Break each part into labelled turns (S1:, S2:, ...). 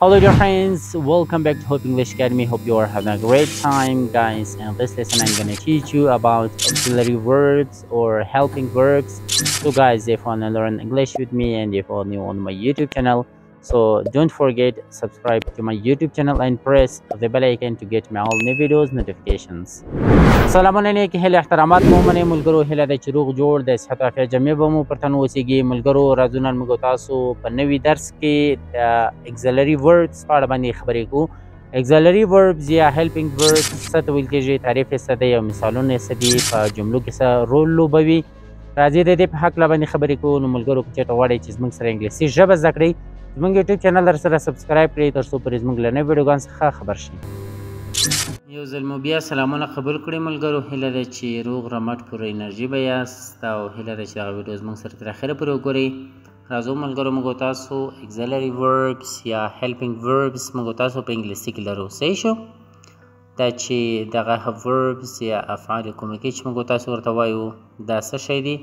S1: Hello dear friends, welcome back to Hope English Academy. Hope you are having a great time guys. In this lesson I'm going to teach you about auxiliary verbs or helping verbs. So guys, if you want to learn English with me and if you're new on my YouTube channel, so don't forget subscribe to my YouTube channel and press the bell icon to get my all new videos notifications. سلامونه نیکی هیله احترامات مو منئ ملګرو، هیله ده چې روغ جوړ د صحت او عافیت جمعې به مو پر تن اوسیږي. ملګرو راځو نن موږ تاسو په نوي درس کې د اګزلري وربس په اړه باندې خبرې کوو. اګزلري وربس یا هیلپینګ وربس څه ته ویل کېږي، تعریف یې څه دی او مثالونه یې څه دي، په جملو کې څه رول لوبوي. راځئ د دې په هکله باندې خبرې کوو. نو ملګرو که چېرته غواړئ چې زموږ سره انګلیسي ژبه زده کړئ، زموږ یوټیوب چینل درسره سبسکرایب کړئ تر څو پرې زموږ له نویو ویډیوګانو څخه خبر شئ. یو ځل مو بیا سلامونه قبول کړئ ملګرو. هیله ده چې روغ رمټ پوره انرژي به یاست او هیله ده چې دغه ویډیو زموږ سره تر اخره پورې وګورئ. راځو ملګرو موږ تاسو اګزلري وربس یا هیلپینګ وربس موږ تاسو په انګلیسي کې لرو. صحیح شو؟ دا چې دغه وربس یا افعال کومکي چې موږ تاسو ورته وایو دا څه شی دي.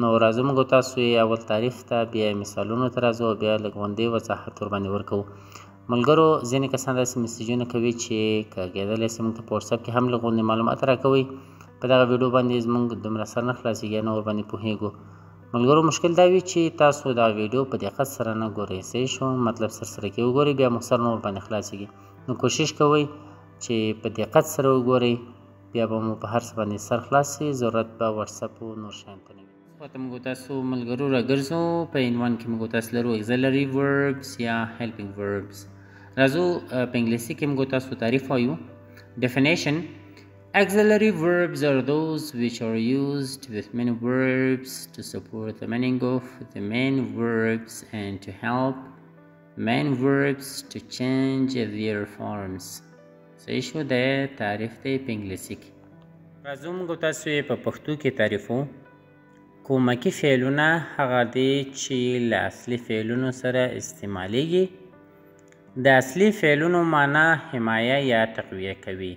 S1: نو راځو موږ تاسو یې اول تعریف ته بیا مثالونو ته راځو او بیا لږ غوندې وضاحت ورباندې ورکوو. ملګرو ځینې کسان داسې میسیجونه کوي چې که کېدلی شي موږ ته په وټساپ کې هم لږ غوندې معلومات راکوئ. په دغه ویډیو باندې زموږ دومره سر نه خلاصېږي نه ورباندې پوهېږو. ملګرو مشکل دا وي چې تاسو دا ویډیو په دقت سره نه ګورئ. صحیح شو؟ مطلب سرسره کې وګورئ بیا مو سر نه ورباندې خلاصېږي. نو کوشش کوئ چې په دقت سره وګورئ، بیا به مو په هر څه باندې سر خلاص شي، ضرورت به وټساپ او نور شیان ته نه وي. خواته موږ تاسو ملګرو راګرځو. په عنوان کې موږ تاسو لرو اګزلري وربس یا هیلپینګ وربس. راځو په انګلیسي کې موږ تاسو تعریف وایو. Definition: auxiliary verbs are those which are used with main verbs to support the meaning of the main verbs and to help main verbs to change their forms. صحیح شو؟ د تعریف دی په انګلیسي کې. راځو موږ تاسو یې په پښتو کې تعریفو. کومکي فعلونه هغه دي چې له اصلي فعلونو سره استعمالیږي. د اصلي فعلونو معنا حمایه یا تقویه کوي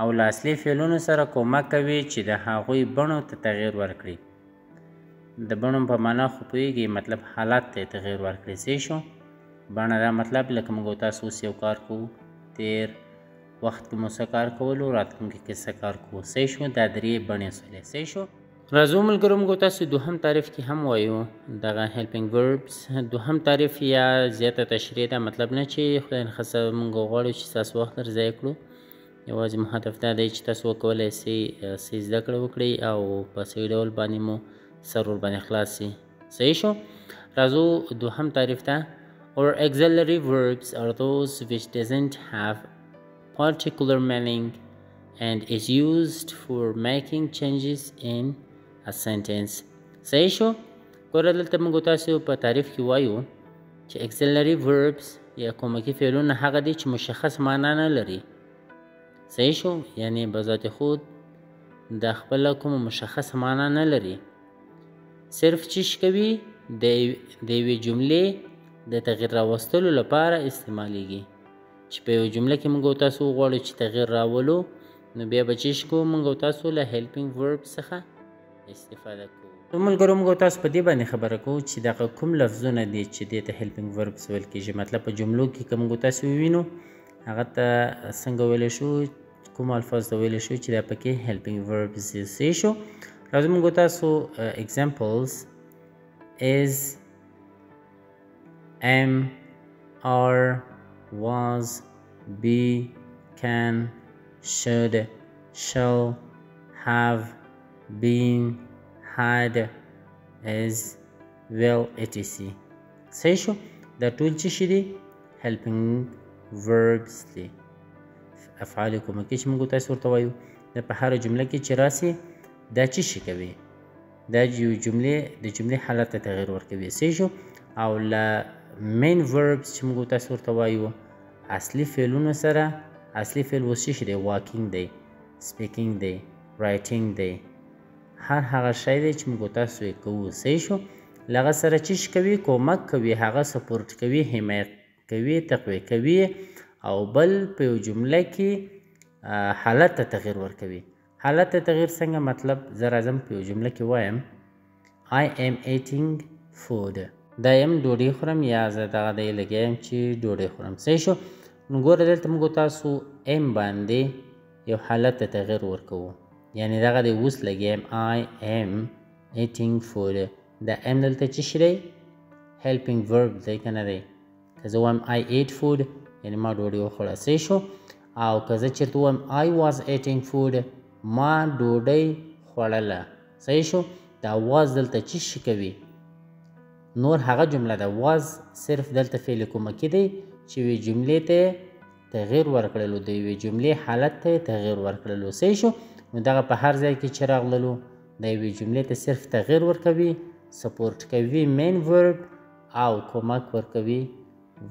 S1: او له اصلي فعلونو سره کومک کوي چې د هغوی بڼو ته تغییر ورکړي. د بڼو په معنا خو پوهېږي، مطلب حالت ته تغییر ورکړي. صحیح شو؟ بڼه دا مطلب لکه موږ تاسو اوس یو کار کوو، تیر وخت کې مو څه کار کولو، راتلونکي کې څه کار کوو. صحیح شو؟ دا درې بڼې شولې. صحیح شو؟ راځو ملګرو موږ تاسو دوهم تعریف کې هم وایو دغه هیلپینګ وربس. دوهم تعریف یا زیاته تشریح دا مطلب نه چې خدای نخواسته موږ غواړو چې تاسو وخت در ضایع کړو. یوازې مو هدف دا دی چې تاسو وکولی سئ څه زده کړه وکړئ او په صحیح ډول باندې مو سر ورباندې خلاص سي. صحیح شو؟ راځو دوهم تعریف ته. Or auxiliary verbs are those which doesn't have particular meaning and is used for making changes in a sentence. صحیح شو؟ ګوره دلته موږ تاسو په تعریف کې وایو چې auxiliary verbs یا کومکي فعلونه هغه دي چې مشخص معنا نه لري. صحیح شو؟ یعنی بذات خود د خپله کومه مشخص معنا نه لري، صرف چیش کوي د یوې جملې د تغییر راوستلو لپاره استعمالیږي. چې په یوه جمله کې موږ تاسو غواړو چې تغییر راولو نو بیا به چیش کوو، موږ تاسو له هیلپینګ ورب څخه استفاده کوو. نو ملګرو موږ تاسو په دې باندې خبره کوو چې دغه کوم لفظونه دي چې دې ته هیلپینګ وربس ویل کېږي. مطلب په جملو کې که موږ تاسو ووینو هغه ته څنګه ویلی شو، کوم الفاظ ته ویلی شو چې دا پکې هیلپینګ وربس دي. صحیح شو؟ راځو موږ تاسو examples is, am, are, was, be, can, should, shall, have, been, had, is, will, etc. صحیح شو؟ دا ټول څه شي دي؟ هیلپینګ وربس دي، افعال کومکي چې موږ تاسو ورته وایو. دا په هره جمله کې چې راسي دا څه شي کوي؟ دا یو د جملې حالت ته تغییر ورکوي. صحیح شو؟ او له مین وربس چې موږ تاسو ورته وایو اصلي فعلونو سره، اصلي فعل اوس څه شي دی؟ واکینګ دی، سپیکینګ دی، رایټینګ دی، هر هغه شی دی چې موږ تاسو یې کوو. صحیح شو؟ له هغه سره چیش کوي؟ کومک کوي، هغه سپورټ کوي، حمایت کوي، تقویه کوي او بل په یو جمله کې حالت ته تغییر ورکوي. حالت ته تغییر څنګه؟ مطلب زه راځم په یو جمله کې وایم I am eating food. دا یم ډوډۍ خورم یا زه دغه دی لګیا یم چې ډوډۍ خورم. صحیح شو. نو ګوره دلته موږ تاسو ام باندې یو حالت ته تغیر ورکوو، یعنې دغه دی اوس لګیا یم I am eating food. دا ام دلته څه شی دی؟ helping verb دی که نه دی؟ که زه وایم I ate food یعنې ما ډوډۍ وخوړه. صحیح شو. او که زه چېرته ووایم I was eating food ما ډوډۍ خوړله. صحیح شو. دا was دلته څه شي کوي؟ نور هغه جمله ده. was صرف دلته فعل کومکی دی چې یوې جملې ته تغیر ورکړلو، د یوې جملې حالت ته تغیر ورکړلو. صحیح شو. نو دغه په هر ځای کې چې راغللو د یوې جملې ته صرف تغیر ورکوي، سپورټ کوي مین ورب او کمک ورکوي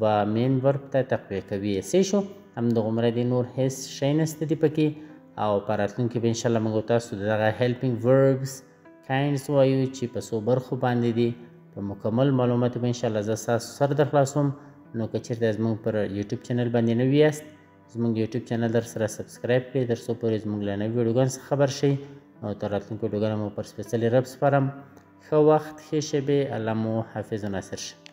S1: و مین ورب ته تقویه کوي. صحیح شو. همدغومره دی، نور هیڅ شی نشته دی پکې. او په راتلونکي به انشاءالله موږ تاسو د دغه هیلپینګ وربس کاینډس وایو چې په څو برخو باندې دي. په مکمل معلوماتو به انشاءالله زه ستاسو سره در خلاصوم. نو که چېرته زموږ پر یوټیوب چینل باندې نوي یاست، زموږ یوټیوب چینل در سره سبسکرایب کړئ تر څو پورې زموږ له نوي ویډیوګانو څخه خبر شئ. او تر راتلونکو ویډیوګانو مو پر سپېڅلي رب سپارم. ښه وخت، ښې شېبې. الله مو حافظ و ناصر شه.